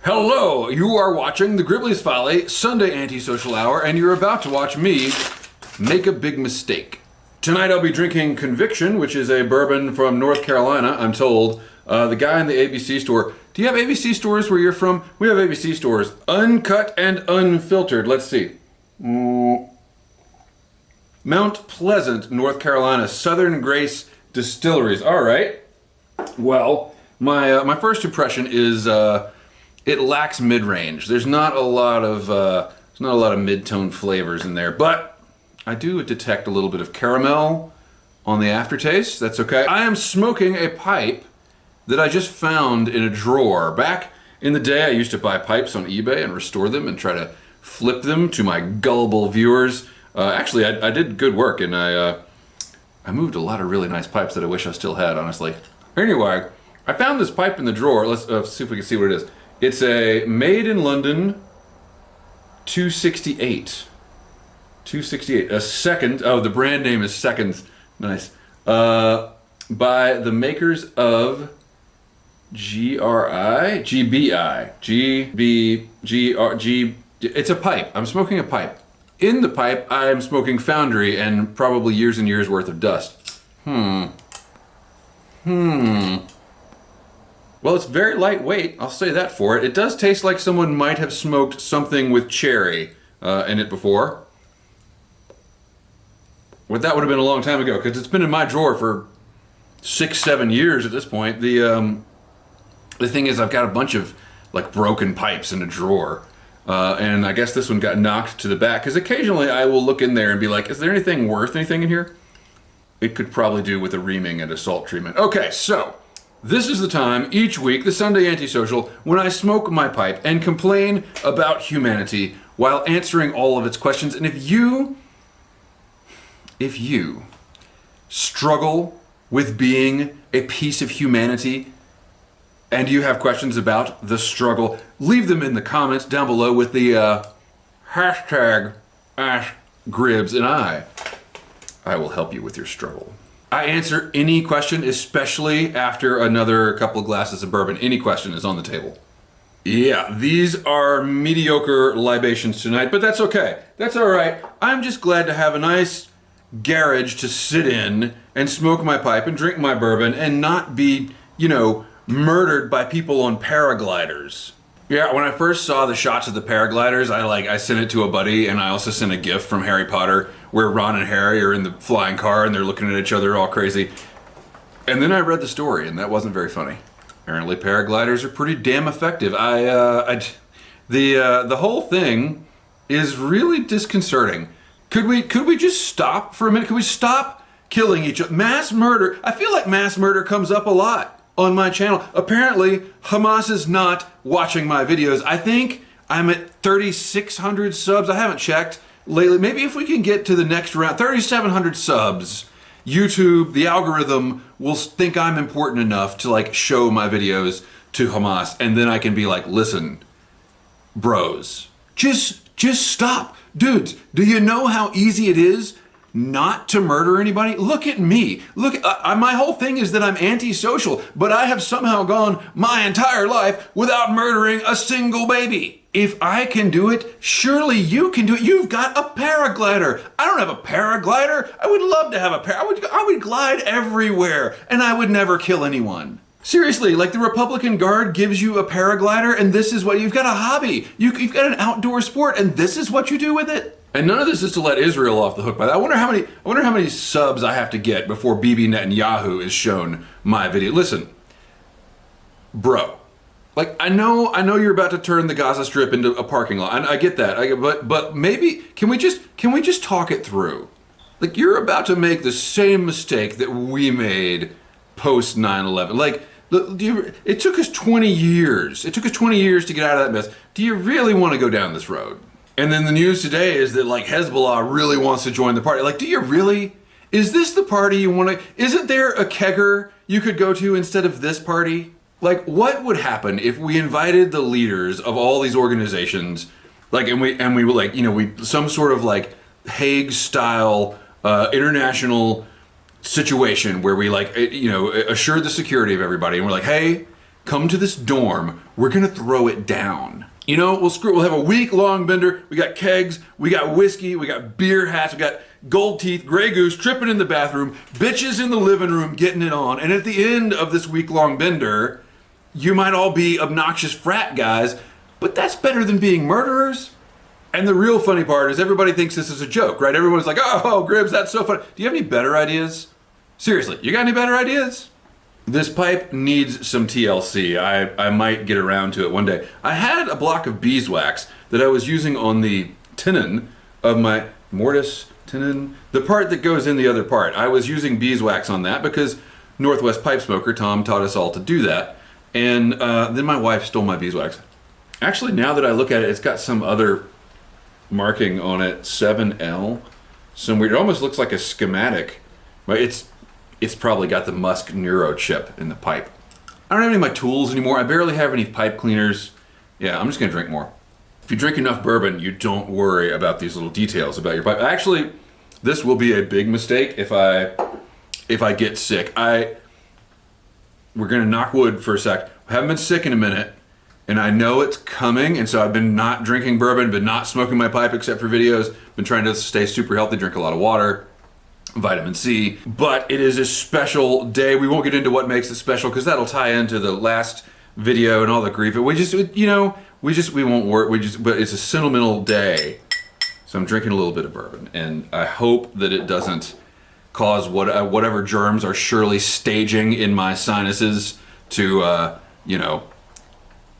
Hello, you are watching the Gribbly's Folly Sunday Antisocial Hour, and you're about to watch me make a big mistake. Tonight I'll be drinking Conviction, which is a bourbon from North Carolina, I'm told. The guy in the ABC store. Do you have ABC stores where you're from? We have ABC stores. Uncut and unfiltered. Let's see. Mount Pleasant, North Carolina, Southern Grace Distilleries. All right. Well, my first impression is it lacks mid-range. There's not a lot of mid-tone flavors in there, but I do detect a little bit of caramel on the aftertaste. That's okay. I am smoking a pipe that I just found in a drawer. Back in the day, I used to buy pipes on eBay and restore them and try to flip them to my gullible viewers. Actually, I did good work, and I moved a lot of really nice pipes that I wish I still had, honestly. Anyway, I found this pipe in the drawer. Let's see if we can see what it is. It's a Made in London 268. 268. A second. Oh, the brand name is Seconds. Nice. By the makers of GBI. It's a pipe. I'm smoking a pipe. In the pipe, I am smoking Foundry and probably years and years worth of dust. Well, it's very lightweight, I'll say that for it. It does taste like someone might have smoked something with cherry in it before. Well, that would have been a long time ago, because it's been in my drawer for 6-7 years at this point. The thing is, I've got a bunch of like broken pipes in a drawer. And I guess this one got knocked to the back, because occasionally I will look in there and be like, is there anything worth anything in here? It could probably do with a reaming and a salt treatment. Okay, so this is the time each week, the Sunday Antisocial, when I smoke my pipe and complain about humanity while answering all of its questions. And if you struggle with being a piece of humanity and you have questions about the struggle, leave them in the comments down below with the hashtag AskGribbs, and I will help you with your struggle. I answer any question, especially after another couple of glasses of bourbon. Any question is on the table. Yeah, these are mediocre libations tonight, but that's okay. That's all right. I'm just glad to have a nice garage to sit in and smoke my pipe and drink my bourbon and not be, you know, murdered by people on paragliders. Yeah, when I first saw the shots of the paragliders, I sent it to a buddy, and I also sent a GIF from Harry Potter where Ron and Harry are in the flying car and they're looking at each other all crazy. And then I read the story, and that wasn't very funny. Apparently paragliders are pretty damn effective. The whole thing is really disconcerting. Could we just stop for a minute? Could we stop killing each other? Mass murder. I feel like mass murder comes up a lot on my channel. Apparently, Hamas is not watching my videos. I think I'm at 3,600 subs. I haven't checked lately. Maybe if we can get to the next round, 3,700 subs, YouTube, the algorithm will think I'm important enough to like show my videos to Hamas, and then I can be like, listen, bros, just stop. Dudes, do you know how easy it is not to murder anybody? Look at me. Look, my whole thing is that I'm antisocial, but I have somehow gone my entire life without murdering a single baby. If I can do it, surely you can do it. You've got a paraglider. I don't have a paraglider. I would love to have a I would glide everywhere, and I would never kill anyone. Seriously, like the Republican Guard gives you a paraglider, and this is what you've got, a hobby. You've got an outdoor sport, and this is what you do with it. And none of this is to let Israel off the hook by that. I wonder how many subs I have to get before Bibi Netanyahu is shown my video. Listen, bro, like I know you're about to turn the Gaza Strip into a parking lot. I get that. But maybe can we just talk it through? Like you're about to make the same mistake that we made post 9/11. Like it took us 20 years. It took us 20 years to get out of that mess. Do you really want to go down this road? And then the news today is that like Hezbollah really wants to join the party. Like, do you really? Is this the party you want to? Isn't there a kegger you could go to instead of this party? Like, what would happen if we invited the leaders of all these organizations, like, and we were like, you know, some sort of like Hague style international situation where we like, you know, assure the security of everybody, and we're like, hey, come to this dorm, we're gonna throw it down. You know, we'll have a week-long bender. We got kegs, we got whiskey, we got beer hats, we got gold teeth, Grey Goose tripping in the bathroom, bitches in the living room getting it on. And at the end of this week-long bender, you might all be obnoxious frat guys, but that's better than being murderers. And the real funny part is everybody thinks this is a joke, right? Everyone's like, oh, Gribbs, that's so funny. Do you have any better ideas? Seriously, you got any better ideas? This pipe needs some TLC. I might get around to it one day. I had a block of beeswax that I was using on the tenon of my mortise tenon, the part that goes in the other part. I was using beeswax on that because Northwest Pipe Smoker Tom taught us all to do that. And then my wife stole my beeswax. Actually, now that I look at it, it's got some other marking on it, 7L. Some weird, it almost looks like a schematic, but it's probably got the Musk Neuro chip in the pipe. I don't have any of my tools anymore. I barely have any pipe cleaners. Yeah, I'm just gonna drink more. If you drink enough bourbon, you don't worry about these little details about your pipe. Actually, this will be a big mistake if I get sick. We're gonna knock wood for a sec. I haven't been sick in a minute, and I know it's coming, and so I've been not drinking bourbon, been not smoking my pipe except for videos, been trying to stay super healthy, drink a lot of water, vitamin C, but it is a special day. We won't get into what makes it special because that'll tie into the last video and all the grief. We won't work. But it's a sentimental day. So I'm drinking a little bit of bourbon, and I hope that it doesn't cause whatever germs are surely staging in my sinuses to,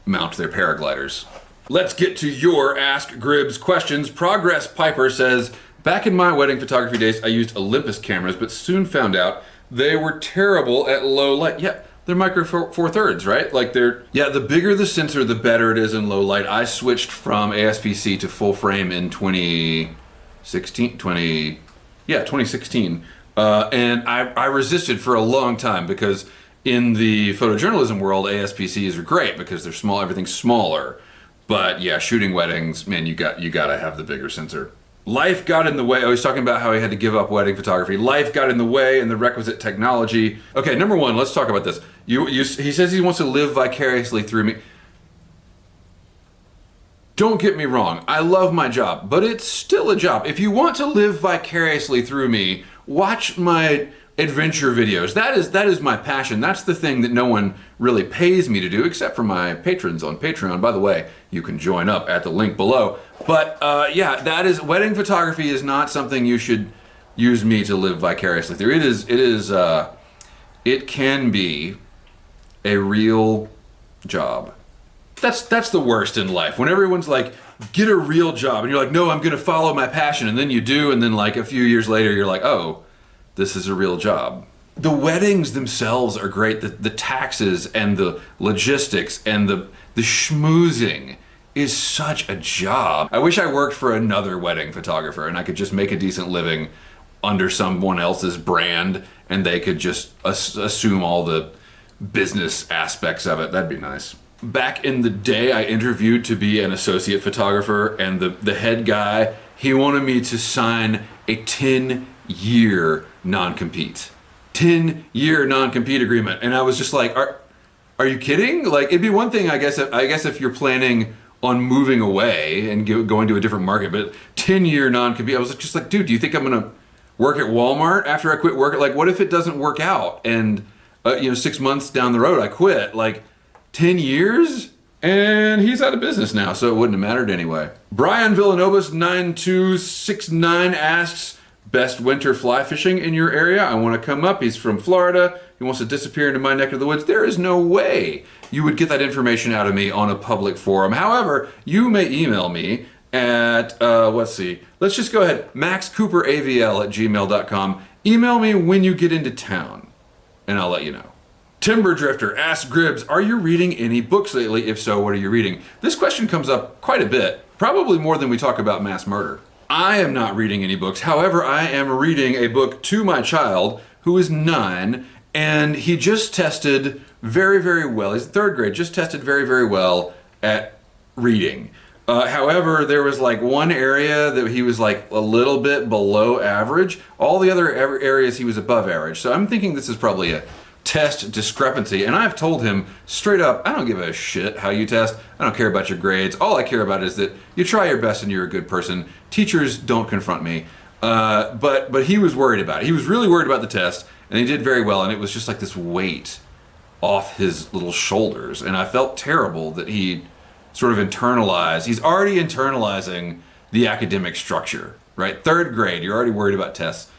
mount their paragliders. Let's get to your Ask Gribbs questions. Progress Piper says, back in my wedding photography days, I used Olympus cameras, but soon found out they were terrible at low light. Yeah, they're micro four thirds, right? Like the bigger the sensor, the better it is in low light. I switched from ASPC to full frame in 2016. And I resisted for a long time because in the photojournalism world, ASPCs are great because they're small, everything's smaller. But yeah, shooting weddings, man, you gotta have the bigger sensor. Life got in the way. I was talking about how he had to give up wedding photography. Life got in the way and the requisite technology. Okay, number one, let's talk about this. He says he wants to live vicariously through me. Don't get me wrong, I love my job, but it's still a job. If you want to live vicariously through me, watch my adventure videos. That is my passion. That's the thing that no one really pays me to do, except for my patrons on Patreon. By the way, you can join up at the link below. But yeah, wedding photography is not something you should use me to live vicariously through. It can be a real job. That's the worst in life. When everyone's like, get a real job, and you're like, no, I'm gonna follow my passion, and then you do, and then like a few years later, you're like, oh, this is a real job. The weddings themselves are great. The taxes and the logistics and the schmoozing is such a job. I wish I worked for another wedding photographer and I could just make a decent living under someone else's brand and they could just assume all the business aspects of it. That'd be nice. Back in the day, I interviewed to be an associate photographer, and the head guy, he wanted me to sign a 10-year non-compete. 10-year non-compete agreement. And I was just like, are you kidding? Like, it'd be one thing, I guess if you're planning on moving away and going to a different market, but 10-year non-compete, I was just like, dude, do you think I'm gonna work at Walmart after I quit work? Like, what if it doesn't work out? And 6 months down the road, I quit. Like, 10 years? And he's out of business now, so it wouldn't have mattered anyway. Brian Villanobas 9269 asks, best winter fly fishing in your area? I want to come up. He's from Florida. He wants to disappear into my neck of the woods. There is no way you would get that information out of me on a public forum. However, you may email me at, let's just go ahead, maxcooperavl@gmail.com. Email me when you get into town, and I'll let you know. Timber Drifter asks Gribbs, are you reading any books lately? If so, what are you reading? This question comes up quite a bit, probably more than we talk about mass murder. I am not reading any books. However, I am reading a book to my child who is 9, and he just tested very, very well. He's in 3rd grade, just tested very, very well at reading. However, there was like one area that he was like a little bit below average. All the other areas he was above average. So I'm thinking this is probably a test discrepancy. And I've told him straight up, I don't give a shit how you test. I don't care about your grades. All I care about is that you try your best and you're a good person. Teachers don't confront me. But he was worried about it. He was really worried about the test, and he did very well. And it was just like this weight off his little shoulders. And I felt terrible that he sort of internalized. He's already internalizing the academic structure, right? 3rd grade, you're already worried about tests.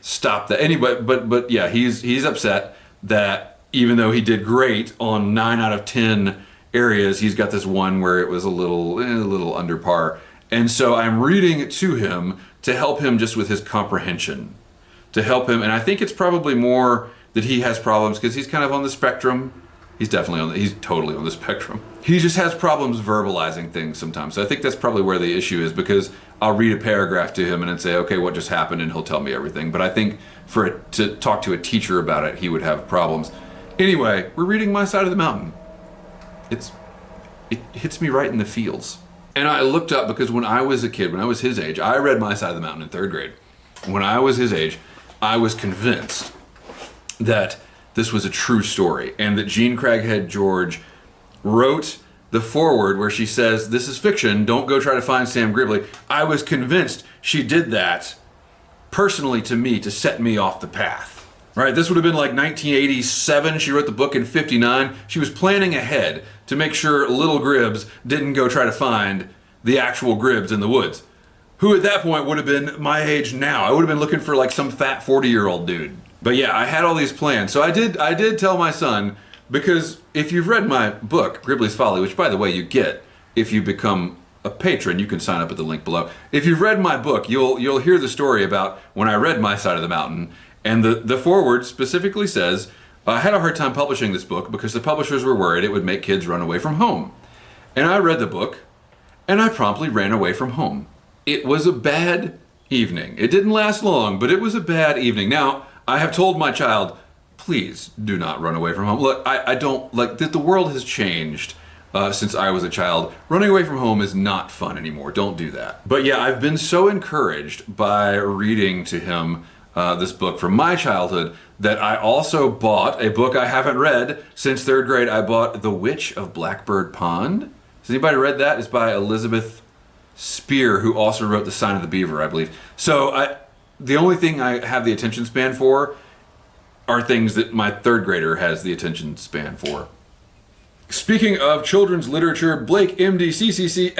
Stop that. Anyway, but yeah, he's upset that even though he did great on 9 out of 10 areas, he's got this one where it was a little under par. And so I'm reading it to him to help him just with his comprehension, to help him. And I think it's probably more that he has problems because he's kind of on the spectrum. He's totally on the spectrum. He just has problems verbalizing things sometimes. So I think that's probably where the issue is, because I'll read a paragraph to him and then say, okay, what just happened? And he'll tell me everything. But I think to talk to a teacher about it, he would have problems. Anyway, we're reading My Side of the Mountain. It hits me right in the feels. And I looked up because when I was a kid, when I was his age, I read My Side of the Mountain in 3rd grade. When I was his age, I was convinced that this was a true story and that Jean Craighead George wrote the foreword where she says, this is fiction, don't go try to find Sam Gribley. I was convinced she did that personally to me to set me off the path. Right, this would have been like 1987. She wrote the book in 59. She was planning ahead to make sure little Gribbs didn't go try to find the actual Gribbs in the woods, who at that point would have been my age now. I would have been looking for like some fat 40-year-old dude. But yeah, I had all these plans. So I did tell my son, because if you've read my book, Gribley's Folly, which by the way you get if you become a patron, you can sign up at the link below. If you've read my book, you'll hear the story about when I read My Side of the Mountain. And the foreword specifically says, I had a hard time publishing this book because the publishers were worried it would make kids run away from home. And I read the book, and I promptly ran away from home. It was a bad evening. It didn't last long, but it was a bad evening. Now, I have told my child, please do not run away from home. Look, I don't, like, the world has changed since I was a child. Running away from home is not fun anymore. Don't do that. But yeah, I've been so encouraged by reading to him this book from my childhood that I also bought a book I haven't read since 3rd grade. I bought The Witch of Blackbird Pond. Has anybody read that? It's by Elizabeth Spear, who also wrote The Sign of the Beaver, I believe. So the only thing I have the attention span for are things that my 3rd grader has the attention span for. Speaking of children's literature, Blake MD CCC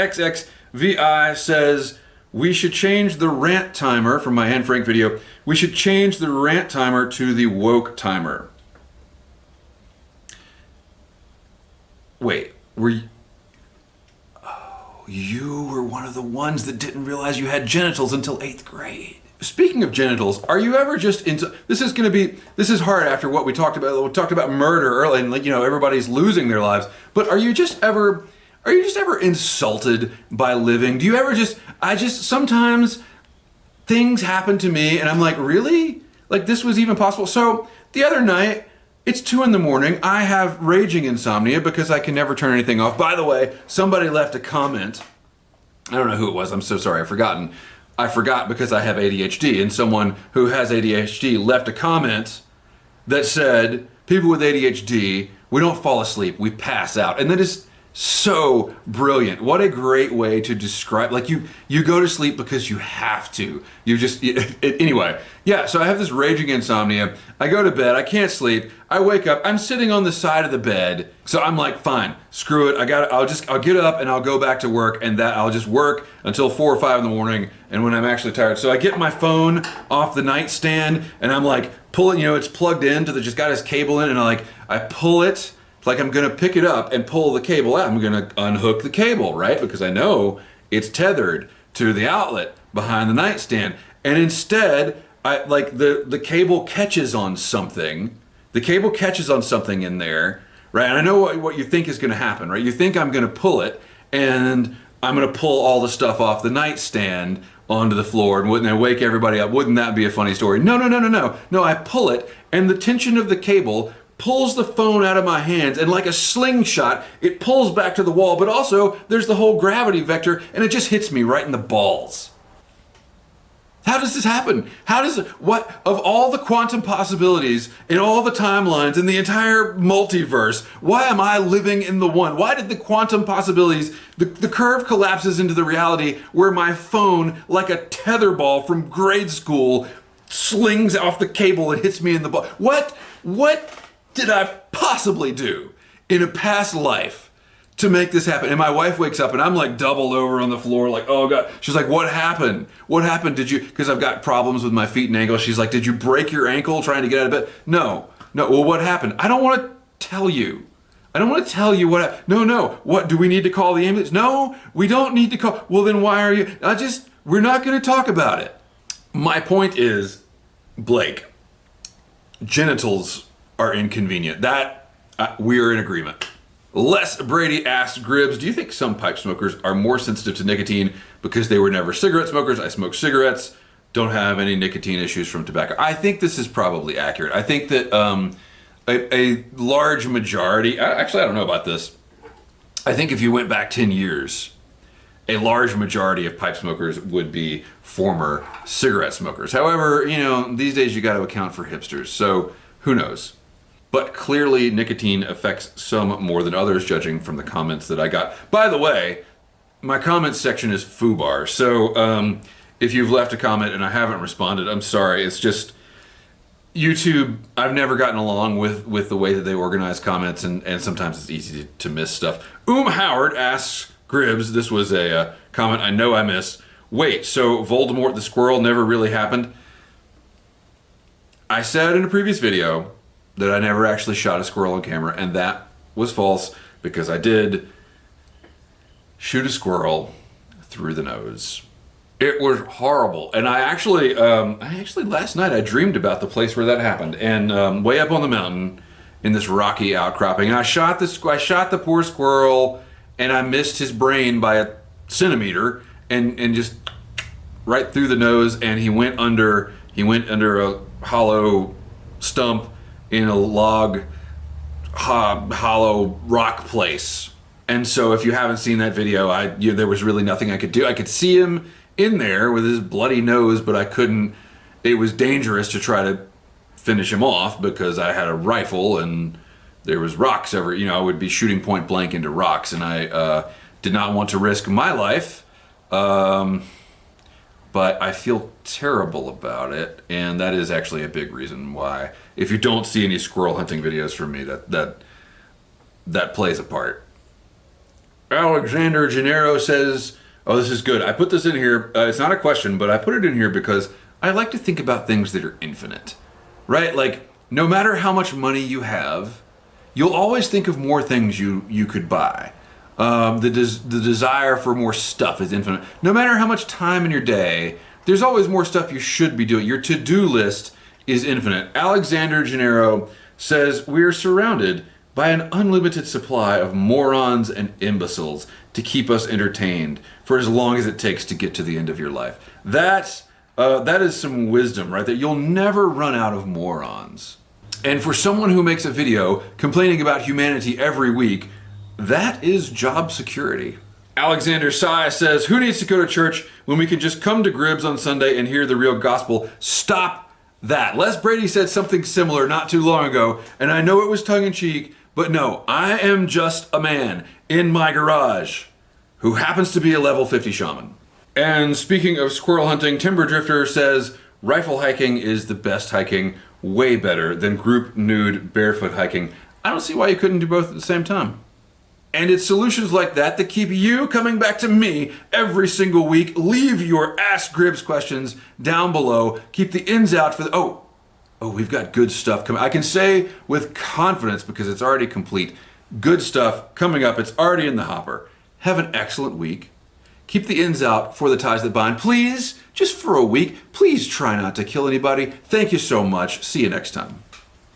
says, we should change the rant timer from my Anne Frank video. We should change the rant timer to the woke timer. Wait, you were one of the ones that didn't realize you had genitals until 8th grade. Speaking of genitals, are you ever just into, this is hard after what we talked about. We talked about murder early and, like, you know, everybody's losing their lives. But are you just ever insulted by living? Do you ever sometimes things happen to me and I'm like, really? Like, this was even possible? So the other night, it's 2 in the morning. I have raging insomnia because I can never turn anything off. By the way, somebody left a comment. I don't know who it was. I'm so sorry. I've forgotten. I forgot because I have ADHD, and someone who has ADHD left a comment that said, people with ADHD, we don't fall asleep, we pass out. And that is so brilliant. What a great way to describe, like, you go to sleep because you have to. Anyway, yeah, so I have this raging insomnia. I go to bed, I can't sleep. I wake up, I'm sitting on the side of the bed. So I'm like, fine, screw it. I'll get up and I'll go back to work, and I'll just work until 4 or 5 in the morning, and when I'm actually tired. So I get my phone off the nightstand and I'm like pulling, it's plugged in to just got his cable in, and I pull it. Like I'm gonna pick it up and pull the cable out. I'm gonna unhook the cable, right? Because I know it's tethered to the outlet behind the nightstand. And instead, the cable catches on something. The cable catches on something in there, right? And I know what you think is gonna happen, right? You think I'm gonna pull it and I'm gonna pull all the stuff off the nightstand onto the floor, and wouldn't I wake everybody up? Wouldn't that be a funny story? No. No, I pull it, and the tension of the cable pulls the phone out of my hands, and like a slingshot, it pulls back to the wall, but also there's the whole gravity vector, and it just hits me right in the balls. How does this happen? How does it, what, of all the quantum possibilities in all the timelines in the entire multiverse, why am I living in the one? Why did the quantum possibilities, the curve collapses into the reality where my phone, like a tetherball from grade school, slings off the cable and hits me in the butt? What did I possibly do in a past life to make this happen? And my wife wakes up and I'm like doubled over on the floor like, oh God. She's like, what happened? What happened? Did you, because I've got problems with my feet and ankles. She's like, did you break your ankle trying to get out of bed? No. Well, what happened? I don't want to tell you. I don't want to tell you what, no. What, do we need to call the ambulance? No, we don't need to call. Well, then why are you, we're not going to talk about it. My point is, Blake, genitals are inconvenient. That, we're in agreement. Les Brady asked Gribbs, do you think some pipe smokers are more sensitive to nicotine because they were never cigarette smokers? I smoke cigarettes, don't have any nicotine issues from tobacco. I think this is probably accurate. I think that a large majority, actually I don't know about this. I think if you went back 10 years, a large majority of pipe smokers would be former cigarette smokers. However, you know, these days you got to account for hipsters, so who knows? But clearly nicotine affects some more than others, judging from the comments that I got. By the way, my comments section is foobar, so if you've left a comment and I haven't responded, I'm sorry. It's just YouTube, I've never gotten along with the way that they organize comments, and sometimes it's easy to miss stuff. Howard asks Gribbs, this was a comment I know I missed. Wait, so Voldemort the squirrel never really happened? I said in a previous video that I never actually shot a squirrel on camera, and that was false because I did shoot a squirrel through the nose. It was horrible, and I actually last night I dreamed about the place where that happened, and way up on the mountain in this rocky outcropping, and I shot the poor squirrel, and I missed his brain by a centimeter, and just right through the nose, and he went under a hollow stump in a log hollow rock place. And so if you haven't seen that video, there was really nothing I could do. I could see him in there with his bloody nose, but I couldn't, it was dangerous to try to finish him off because I had a rifle and there was rocks over, I would be shooting point blank into rocks, and I did not want to risk my life. But I feel terrible about it, and that is actually a big reason why, if you don't see any squirrel hunting videos from me, that plays a part. Alexander Gennaro says, oh, this is good. I put this in here, it's not a question, but I put it in here because I like to think about things that are infinite, right? Like, no matter how much money you have, you'll always think of more things you could buy. The desire for more stuff is infinite. No matter how much time in your day, there's always more stuff you should be doing. Your to-do list is infinite. Alexander Gennaro says, we're surrounded by an unlimited supply of morons and imbeciles to keep us entertained for as long as it takes to get to the end of your life. That is some wisdom right there. You'll never run out of morons. And for someone who makes a video complaining about humanity every week, that is job security. Alexander Sai says, who needs to go to church when we can just come to Gribbs on Sunday and hear the real gospel? Stop that. Les Brady said something similar not too long ago, and I know it was tongue-in-cheek, but no, I am just a man in my garage who happens to be a level 50 shaman. And speaking of squirrel hunting, Timber Drifter says, rifle hiking is the best hiking, way better than group nude barefoot hiking. I don't see why you couldn't do both at the same time. And it's solutions like that that keep you coming back to me every single week. Leave your Ask Gribbs questions down below. Keep the ins out for the, oh, we've got good stuff coming. I can say with confidence, because it's already complete, good stuff coming up. It's already in the hopper. Have an excellent week. Keep the ins out for the ties that bind. Please, just for a week, please try not to kill anybody. Thank you so much. See you next time.